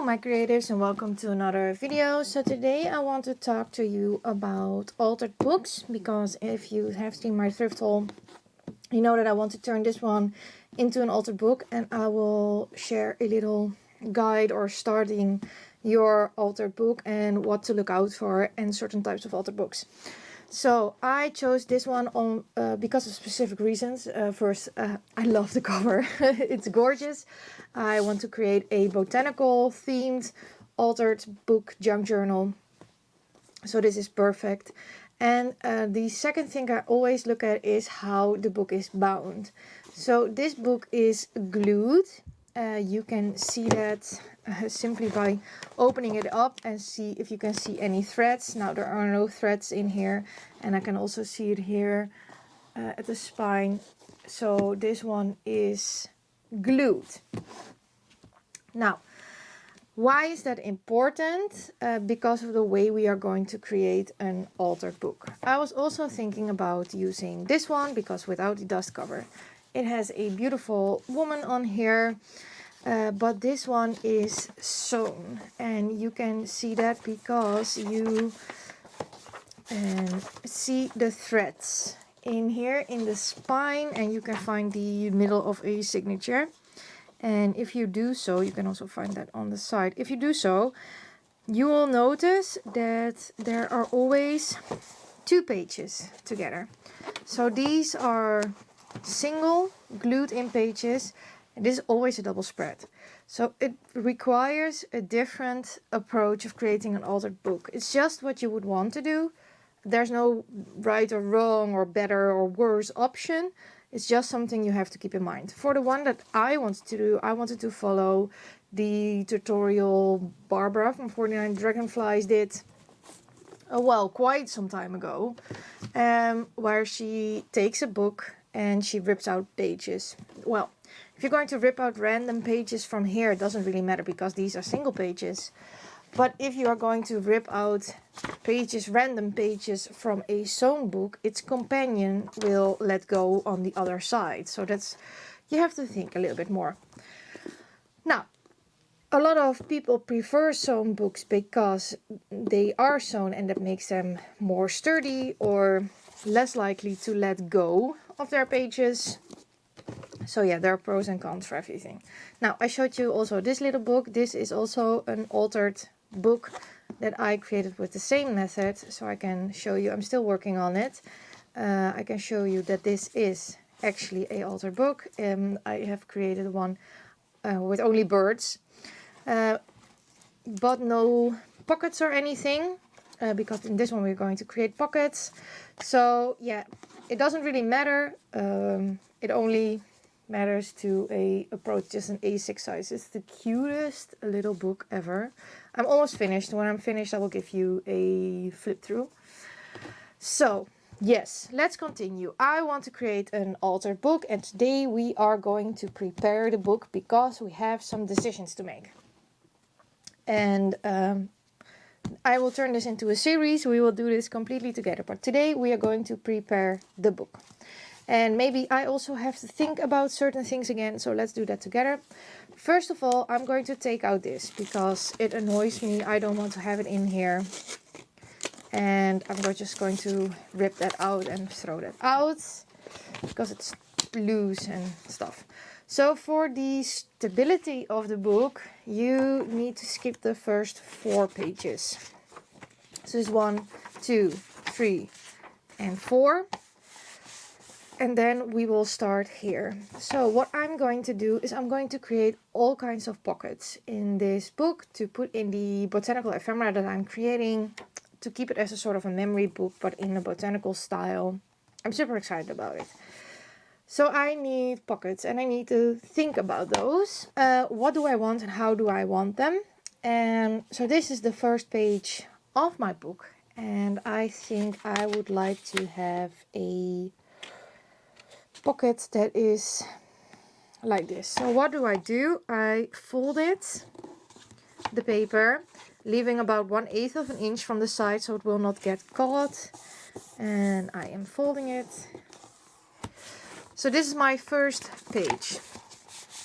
Hello my creatives and welcome to another video. So today I want to talk to you about altered books, because if you have seen my thrift haul, you know that I want to turn this one into an altered book, and I will share a little guide or starting your altered book and what to look out for and certain types of altered books. So I chose this one on because of specific reasons. First, I love the cover. It's gorgeous. I want to create a botanical themed altered book junk journal. So this is perfect. And the second thing I always look at is how the book is bound. So this book is glued. You can see that simply by opening it up and see if you can see any threads. Now there are no threads in here, and I can also see it here at the spine. So this one is glued. Now, why is that important? Because of the way we are going to create an altered book. I was also thinking about using this one because without the dust cover, it has a beautiful woman on here. But this one is sewn, and you can see that because you see the threads in here in the spine, and you can find the middle of a signature. And if you do so, you can also find that on the side. If you do so, you will notice that there are always two pages together. So these are single glued in pages. And this is always a double spread. So it requires a different approach of creating an altered book. It's just what you would want to do. There's no right or wrong or better or worse option. It's just something you have to keep in mind. For the one that I wanted to do, I wanted to follow the tutorial Barbara from 49 Dragonflies did, well, quite some time ago, where she takes a book and she rips out pages. Well, if you're going to rip out random pages from here, it doesn't really matter because these are single pages. But if you are going to rip out pages, random pages from a sewn book, its companion will let go on the other side. So that's, you have to think a little bit more. Now, a lot of people prefer sewn books because they are sewn and that makes them more sturdy or less likely to let go of their pages. So yeah, there are pros and cons for everything. Now, I showed you also this little book. This is also an altered book that I created with the same method. So I can show you, I'm still working on it. I can show you that this is actually a altered book. I have created one with only birds. But no pockets or anything. Because in this one we're going to create pockets. So yeah, it doesn't really matter. It only matters to approach just an A6 size. It's the cutest little book ever. I'm almost finished. When I'm finished, I will give you a flip through. So yes, let's continue. I want to create an altered book, and today we are going to prepare the book because we have some decisions to make. And I will turn this into a series. We will do this completely together. But today we are going to prepare the book. And maybe I also have to think about certain things again. So let's do that together. First of all, I'm going to take out this because it annoys me. I don't want to have it in here. And I'm just going to rip that out and throw that out because it's loose and stuff. So for the stability of the book, you need to skip the first 4 pages. So it's 1, 2, 3, and 4. And then we will start here. So what I'm going to do is I'm going to create all kinds of pockets in this book to put in the botanical ephemera that I'm creating, to keep it as a sort of a memory book, but in a botanical style. I'm super excited about it. So I need pockets and I need to think about those. What do I want and how do I want them? And so this is the first page of my book. And I think I would like to have a pocket that is like this. So what do? I fold it, the paper, leaving about 1/8 of an inch from the side so it will not get caught. And I am folding it. So this is my first page.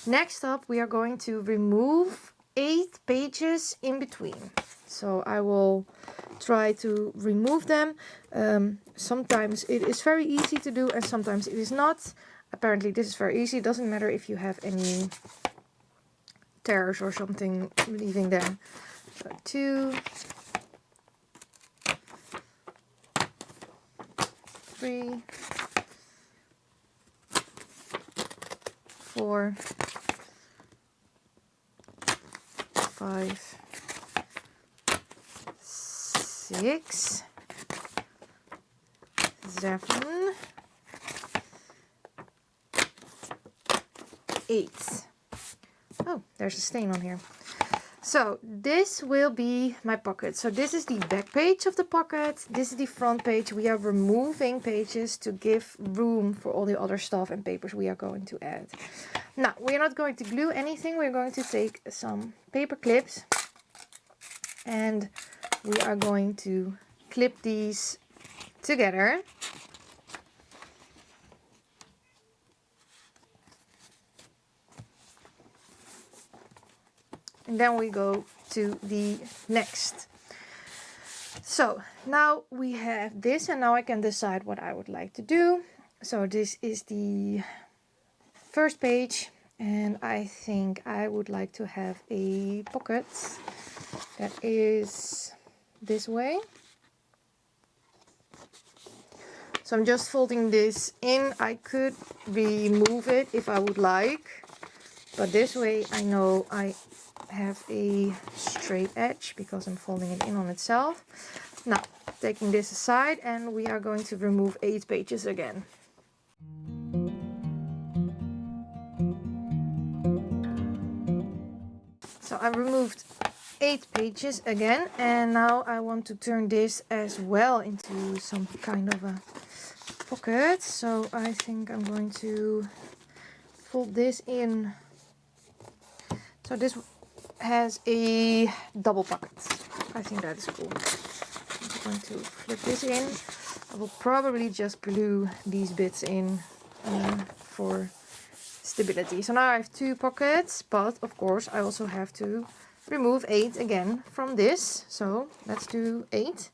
Next up, we are going to remove 8 pages in between. So I will try to remove them. Sometimes it is very easy to do and sometimes it is not. Apparently this is very easy. It doesn't matter if you have any tears or something leaving there. So 2, 3, 4, 5, 6, 7, 8. Oh, there's a stain on here. So this will be my pocket. So this is the back page of the pocket. This is the front page. We are removing pages to give room for all the other stuff and papers we are going to add. Now, we're not going to glue anything. We're going to take some paper clips and we are going to clip these together. And then we go to the next. So now we have this and now I can decide what I would like to do. So this is the first page and I think I would like to have a pocket that is this way. So I'm just folding this in. I could remove it if I would like, but this way I know I have a straight edge because I'm folding it in on itself. Now taking this aside and we are going to remove 8 pages again. So I removed 8 pages again and now I want to turn this as well into some kind of a pocket. So I think I'm going to fold this in. So this has a double pocket. I think that is cool. I'm going to flip this in. I will probably just glue these bits in for stability. So now I have 2 pockets, but of course I also have to remove 8 again from this. So let's do 8.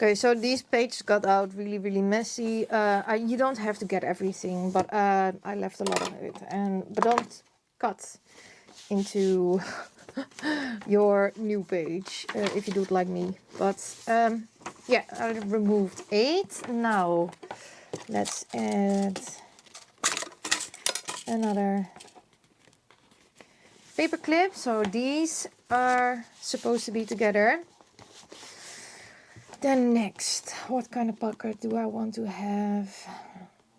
Okay, so these pages got out really messy. You don't have to get everything, but I left a lot of it. But don't cut into your new page if you do it like me. But yeah, I removed 8. Now let's add another paper clip. So these are supposed to be together. Then next, what kind of pocket do I want to have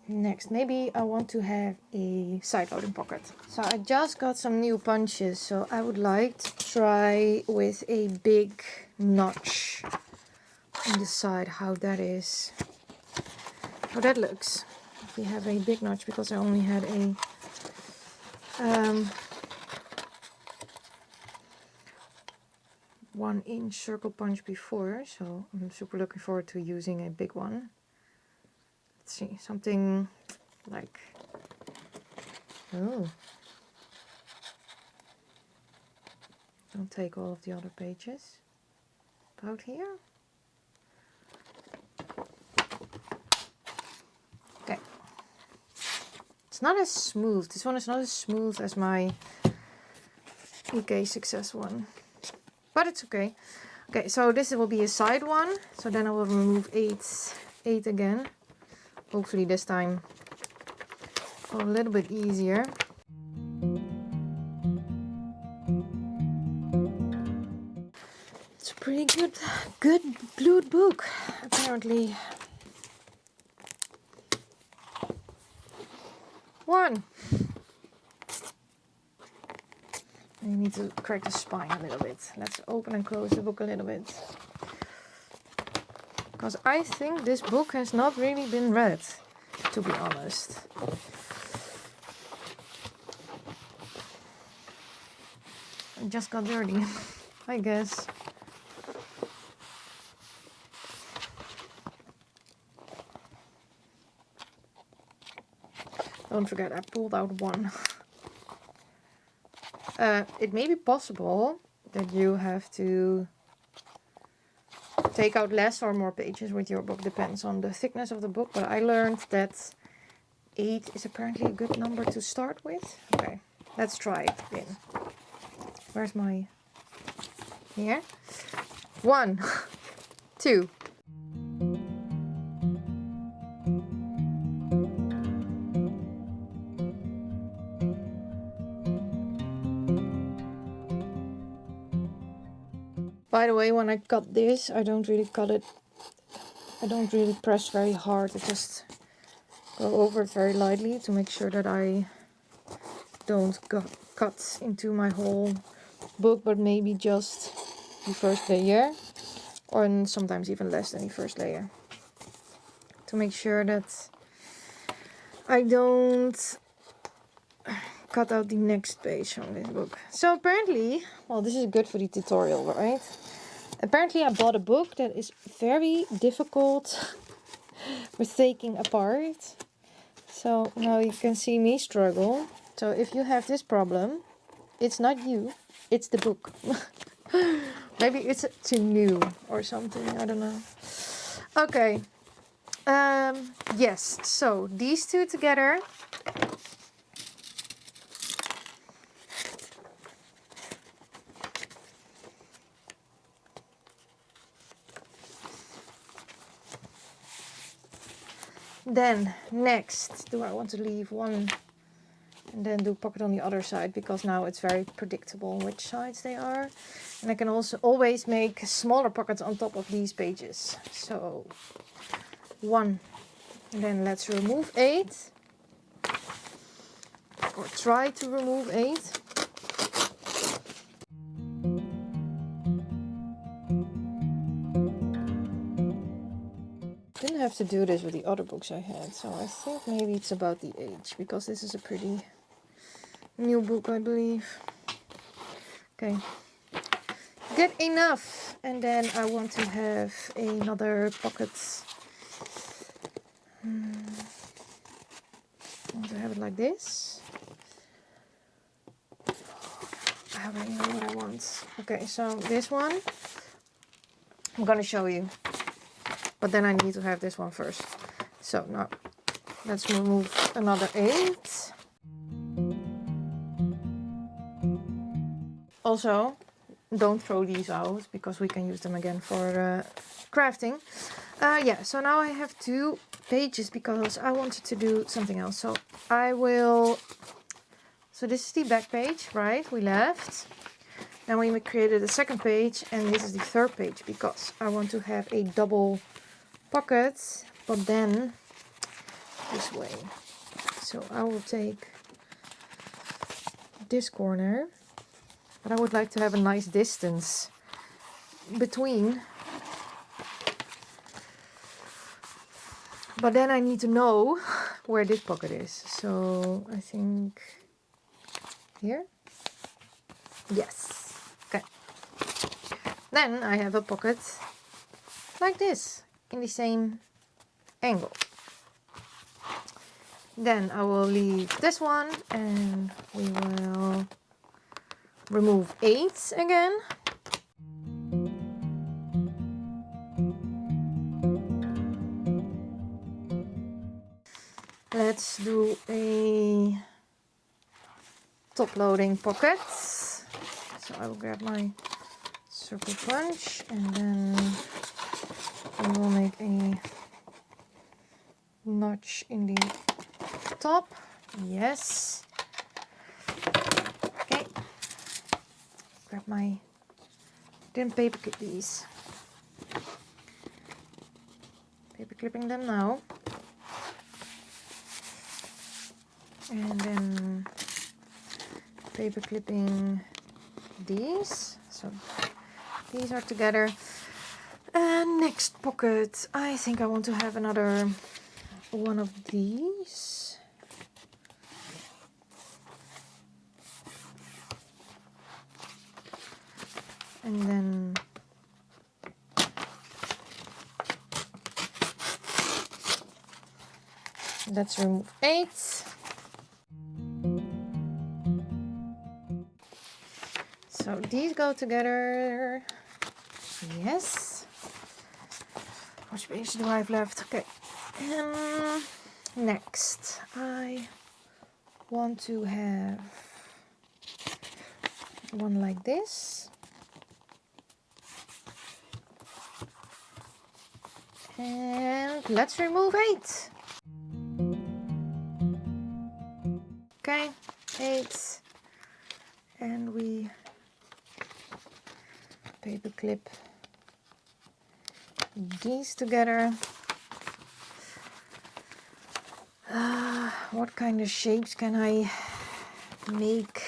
next? Maybe I want to have a side-loading pocket. So I just got some new punches, so I would like to try with a big notch on the side, how that is, how that looks. If we have a big notch, because I only had a 1-inch circle punch before, so I'm super looking forward to using a big one. Let's see, something like, oh, don't take all of the other pages, about here. Okay, it's not as smooth, this one is not as smooth as my EK Success one. But it's okay. Okay, so this will be a side one. So then I will remove 8 again. Hopefully this time a little bit easier. It's a pretty good glued book, apparently. 1. You need to crack the spine a little bit. Let's open and close the book a little bit. because I think this book has not really been read, to be honest. It just got dirty, I guess. Don't forget, I pulled out one. It may be possible that you have to take out less or more pages with your book. Depends on the thickness of the book. But I learned that 8 is apparently a good number to start with. Okay, let's try it again. Where's my... Here. 1, 2. By the way, when I cut this, I don't really cut it. I don't really press very hard. I just go over it very lightly to make sure that I don't cut into my whole book, but maybe just the first layer, or sometimes even less than the first layer, to make sure that I don't cut out the next page on this book. So apparently, well, this is good for the tutorial, right? Apparently I bought a book that is very difficult with taking apart. So now you can see me struggle. So if you have this problem, it's not you, it's the book. Maybe it's too new or something, I don't know. Okay. Yes, so these two together. Then next, do I want to leave one and then do pocket on the other side, because now it's very predictable which sides they are. And I can also always make smaller pockets on top of these pages. So 1, and then let's remove 8, or try to remove 8. Didn't have to do this with the other books I had, so I think maybe it's about the age, because this is a pretty new book, I believe. Okay, good enough. And then I want to have another pocket. I want to have it like this. I already know what I want. Okay, so this one I'm gonna show you, but then I need to have this one first. So now let's remove another 8. Also, don't throw these out, because we can use them again for crafting. Yeah, so now I have 2 pages because I wanted to do something else. So I will... So this is the back page, right? We left. Then we created a second page, and this is the third page, because I want to have a double pocket, but then this way. So I will take this corner, but I would like to have a nice distance between. But then I need to know where this pocket is. So I think here. Yes. Okay. Then I have a pocket like this, in the same angle. Then I will leave this one, and we will remove 8 again. Let's do a top loading pocket. So I will grab my circle punch, and then we will make a notch in the top. Yes. Okay. Grab my... Didn't paper clip these. Paper clipping them now. And then paper clipping these. So these are together. And Next pocket. I think I want to have another one of these. And then let's remove 8. So these go together. Yes. How much space do I have left? Okay. Next, I want to have one like this. And let's remove 8. Okay, 8. And we paper clip these together. What kind of shapes can I make?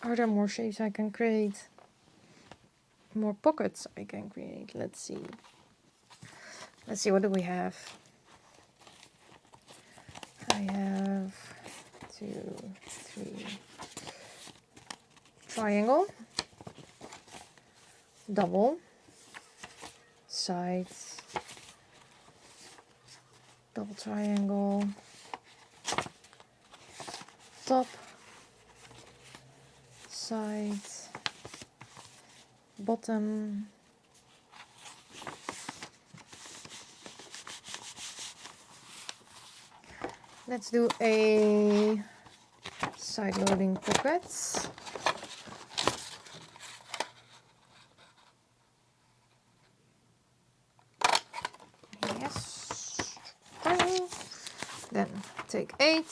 Are there more shapes I can create? More pockets I can create. Let's see. Let's see, what do we have? I have 2, 3, triangle, double, sides, double triangle, top, sides, bottom, let's do a side loading pockets. Yes. Then take 8.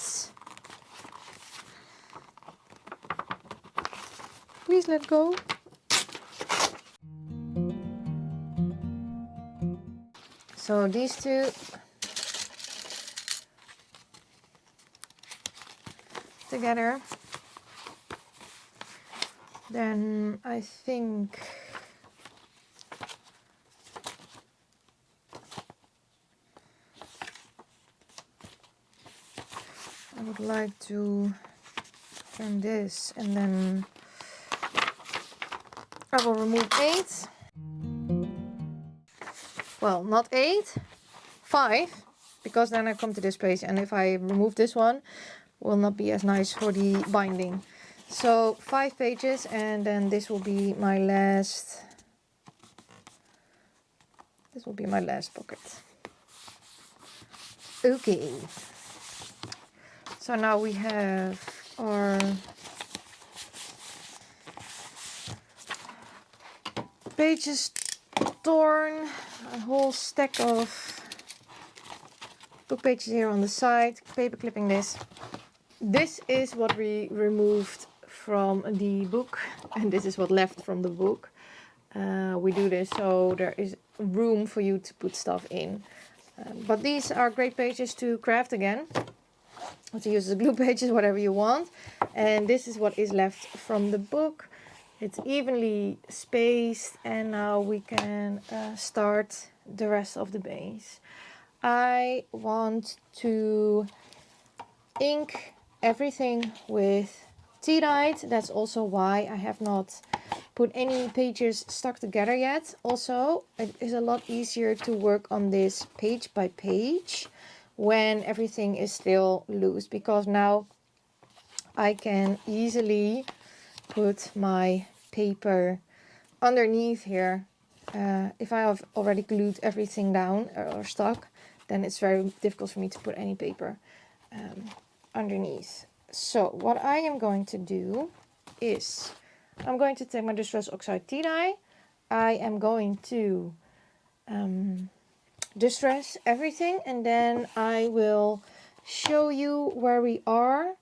Please let go. So these two together. Then I think I would like to turn this, and then I will remove 8. Well, not 8, 5, because then I come to this page, and if I remove this one, will not be as nice for the binding. So 5 pages, and then this will be my last. This will be my last pocket. Okay. So now we have our pages torn, a whole stack of book pages here on the side, paper clipping this. This is what we removed from the book, and this is what left from the book. We do this so there is room for you to put stuff in. But these are great pages to craft again, or to use as glue pages, whatever you want. And this is what is left from the book. It's evenly spaced, and now we can start the rest of the base. I want to ink everything with tea dyed. That's also why I have not put any pages stuck together yet. Also, it is a lot easier to work on this page by page when everything is still loose, because now I can easily put my paper underneath here. If I have already glued everything down or stuck, then it's very difficult for me to put any paper underneath. So what I am going to do is I'm going to take my Distress Oxide tea dye. I am going to distress everything, and then I will show you where we are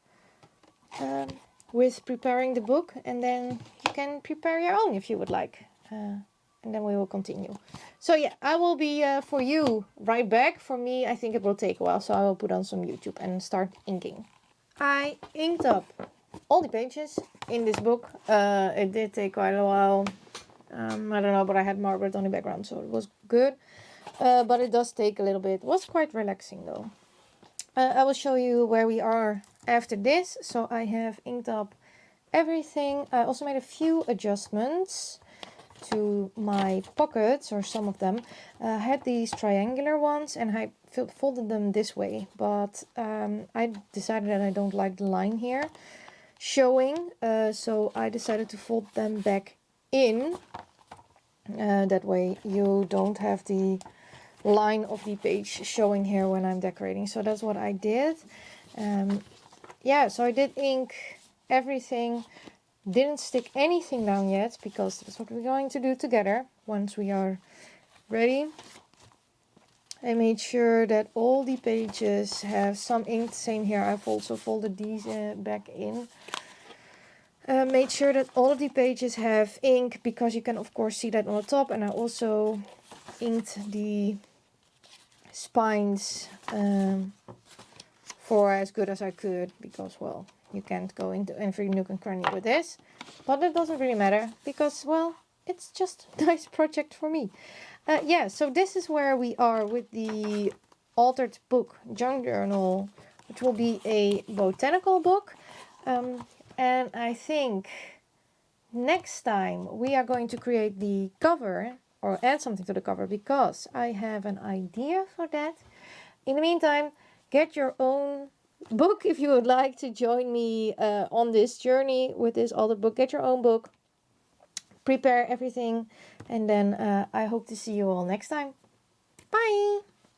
with preparing the book, and then you can prepare your own if you would like, and then we will continue. So yeah, I will be for you right back. For me, I think it will take a while, so I will put on some YouTube and start inking. I inked up all the pages in this book. It did take quite a while. I don't know, but I had Margaret on the background, so it was good. But it does take a little bit. It was quite relaxing though. I will show you where we are after this. So I have inked up everything. I also made a few adjustments to my pockets, or some of them. I had these triangular ones and I folded them this way, but I decided that I don't like the line here showing, so I decided to fold them back in. That way you don't have the line of the page showing here when I'm decorating. So that's what I did. Yeah, so I did ink everything. Didn't stick anything down yet, because that's what we're going to do together once we are ready. I made sure that all the pages have some ink. Same here, I've also folded these back in. Made sure that all of the pages have ink, because you can of course see that on the top. And I also inked the spines for as good as I could, because, well, you can't go into every nook and cranny with this. But it doesn't really matter, because, well, it's just a nice project for me. Yeah, so this is where we are with the altered book junk journal, which will be a botanical book. And I think next time we are going to create the cover, or add something to the cover, because I have an idea for that. In the meantime, get your own book if you would like to join me on this journey with this altered book. Get your own book, prepare everything, and then I hope to see you all next time. Bye!